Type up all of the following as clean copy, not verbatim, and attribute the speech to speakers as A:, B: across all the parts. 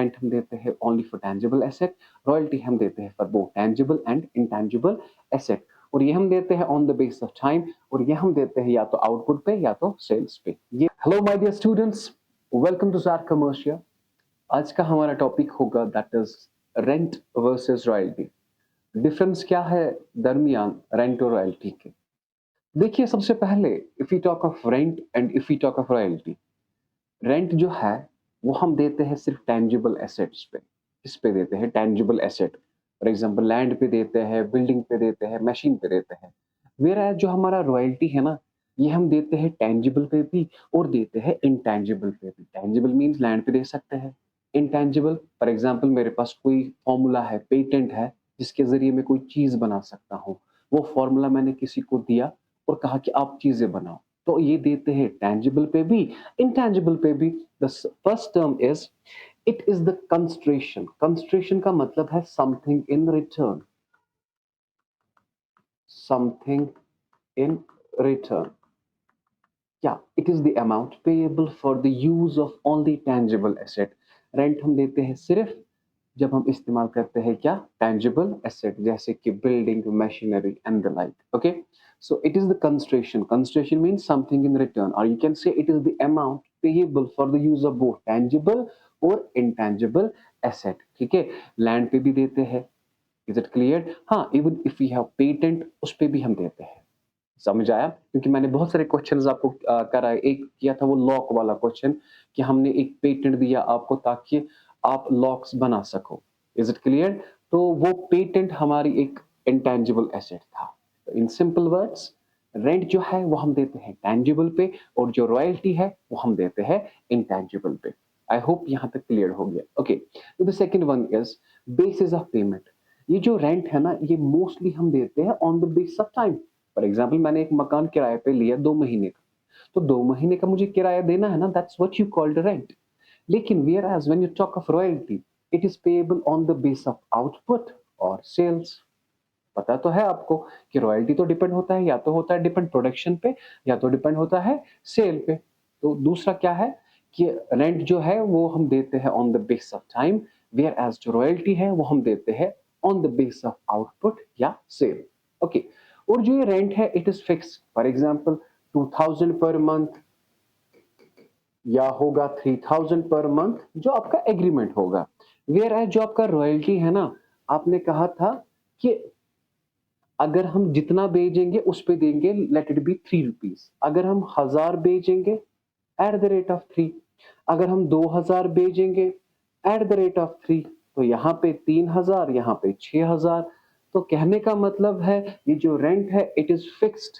A: Rent हम देते हैं only for tangible asset, royalty हम देते हैं for both tangible and intangible asset, और ये हम देते हैं on the base of time, और ये हम देते हैं या तो आउटपुट पे या तो सेल्स पे। ये hello my dear students, welcome to ज़ार कमर्शियल। आज का हमारा टॉपिक होगा that is rent versus royalty. Difference क्या है दरमियान रेंट और रॉयल्टी के? देखिए, सबसे पहले if you talk of rent and if you talk of royalty, rent जो है वो हम देते हैं सिर्फ टेंजिबल एसेट्स पे। किस पे देते हैं? Tangible asset. For example land पे देते हैं, बिल्डिंग पे देते हैं, मशीन पे देते हैं। मेरा जो हमारा रॉयल्टी है ना, ये हम देते हैं टेंजिबल पे भी और देते हैं इंटेंजिबल पे भी। टेंजिबल मींस लैंड पे दे सकते हैं। इंटेंजिबल फॉर एग्जांपल मेरे पास कोई फॉर्मूला है, पेटेंट है, जिसके जरिए मैं कोई चीज बना सकता हूँ। वो फॉर्मूला मैंने किसी को दिया और कहा कि आप चीजें बनाओ, तो ये देते हैं टेंजिबल पे भी, इंटेंजिबल पे भी। The first term is it is the consideration. Consideration का मतलब है something in return, something in return. क्या? It is the amount payable for the use of only tangible asset. Rent हम देते हैं सिर्फ जब हम इस्तेमाल करते हैं क्या? टेंजिबल एसेट, जैसे कि building, machinery and the like. Okay, so it is the constration. Constration means something in return, or you can say it is the amount payable for the use of both tangible और intangible asset. ठीक है, land पे भी देते हैं। Is it clear? हाँ, even if we have patent, उस पे भी हम देते हैं। समझ आया? क्योंकि मैंने बहुत सारे क्वेश्चंस आपको कराए। एक किया था वो लॉक वाला क्वेश्चन कि हमने एक पेटेंट दिया आपको ताकि आप लॉक्स बना सको। Is it clear? तो वो पेटेंट हमारी एक इंटेंजिबल एसेट था। इन सिंपल वर्ड्स, रेंट जो है वो हम देते हैं टेंजिबल पे, और जो रॉयल्टी है वो हम देते हैं इंटेंजिबल पे। आई होप यहाँ तक क्लियर हो गया। Okay, the second one is basis of payment. ये जो रेंट है ना, ये मोस्टली हम देते हैं on the base of time. For example, मैंने एक मकान किराए पे लिया 2 महीने का, तो 2 महीने का मुझे किराया देना है ना, that's what you called rent. लेकिन whereas when you talk of royalty, it is payable on the base of output और सेल्स। पता तो है आपको कि रॉयल्टी तो डिपेंड होता है, या तो होता है डिपेंड प्रोडक्शन पे, या तो डिपेंड होता है सेल पे। तो दूसरा क्या है कि रेंट जो है वो हम देते हैं on the base of time, whereas जो रॉयल्टी है वो हम देते हैं on the base of output या सेल। ओके, और जो ये रेंट है it is fix. For example 2000 per month, या होगा 3000 पर मंथ, जो आपका एग्रीमेंट होगा। वेयर एज जो आपका रॉयल्टी है ना, आपने कहा था कि अगर हम जितना बेचेंगे उस पे देंगे लेट इट बी 3 रुपीज। अगर हम 1000 बेचेंगे एट द रेट ऑफ 3, अगर हम 2000 बेचेंगे एट द रेट ऑफ 3, तो यहाँ पे 3000, यहाँ पे 6000। तो कहने का मतलब है ये जो रेंट है it is fixed,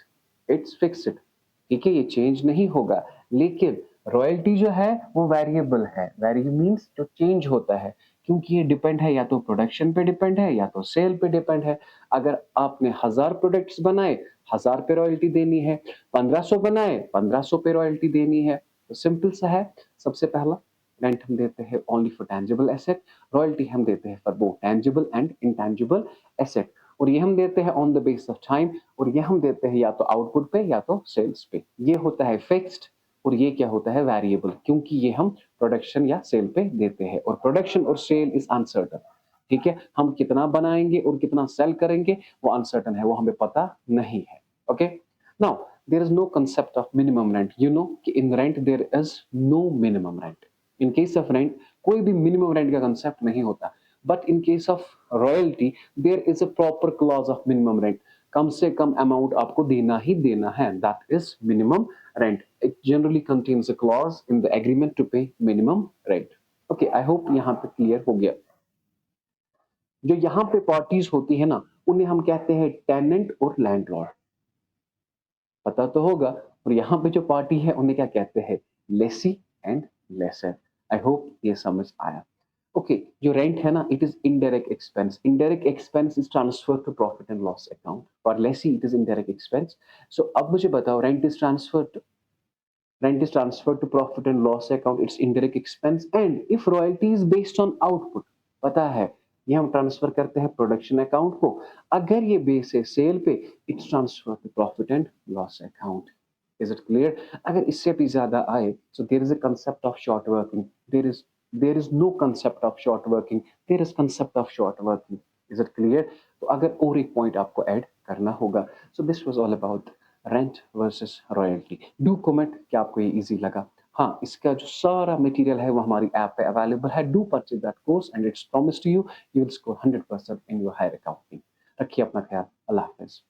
A: it's fixed. ठीक है, ये चेंज नहीं होगा। लेकिन रॉयल्टी जो है वो वेरिएबल है। वेरी मीन्स जो चेंज होता है, क्योंकि ये डिपेंड है या तो प्रोडक्शन पे डिपेंड है या तो सेल पे डिपेंड है। अगर आपने 1000 प्रोडक्ट्स बनाए, 1000 पे रॉयल्टी देनी है। 1500 बनाए, 1500 पे रॉयल्टी देनी है। तो सिंपल सा है। सबसे पहला, रेंट हम देते हैं only for tangible asset, royalty हम देते हैं for both tangible and intangible asset, और ये हम देते हैं on the base of time, और ये हम देते हैं या तो आउटपुट पे या तो सेल्स पे। ये होता है फिक्स्ड, और ये क्या होता है? वेरिएबल, क्योंकि ये हम प्रोडक्शन या सेल पे देते हैं, और प्रोडक्शन और सेल इज अनसर्टन। ठीक है, हम कितना बनाएंगे और कितना सेल करेंगे वो अनसर्टन है, वो हमें पता नहीं है। Okay, now there is no concept of minimum rent. You know कि in rent there is no minimum rent. In case of rent कोई भी मिनिमम रेंट का कंसेप्ट नहीं होता, but in case of royalty there is a proper clause of minimum rent. कम से कम amount आपको देना ही देना है, that is minimum rent. It generally contains a clause in the agreement to पे minimum rent. Okay, I hope यहाँ तक क्लियर हो गया। जो यहाँ पे पार्टीज होती है ना, उन्हें हम कहते हैं टेनेंट और लैंडलॉर्ड। पता तो होगा। और यहाँ पे जो पार्टी है उन्हें क्या कहते हैं? Lessee and lessor. I hope ये समझ आया। ओके, जो रेंट है ना, it is indirect expense. Indirect expense is transfer to profit and loss account. For lessee it is indirect expense. So अब मुझे बताओ, rent is transferred to profit and loss account, it's indirect expense, and if royalty is based on output, पता है ये हम transfer करते हैं production account को। अगर ये बेस है सेल पे, it's transfer to profit and loss account. Is it clear? अगर इससे भी ज्यादा आए, so there is a concept of short working. There is there is no concept of short working, there is concept of short working. Is it clear? तो अगर और एक point आपको ऐड करना होगा। So this was all about rent versus royalty. Do comment कि आपको ये इजी लगा। हाँ, इसका जो सारा मटेरियल है वो हमारी ऐप पे अवेलेबल है। Do purchase that course and it's promise to you, you will score 100% in your higher accounting. रखिए अपना ख्याल। अल्लाह हाफिज।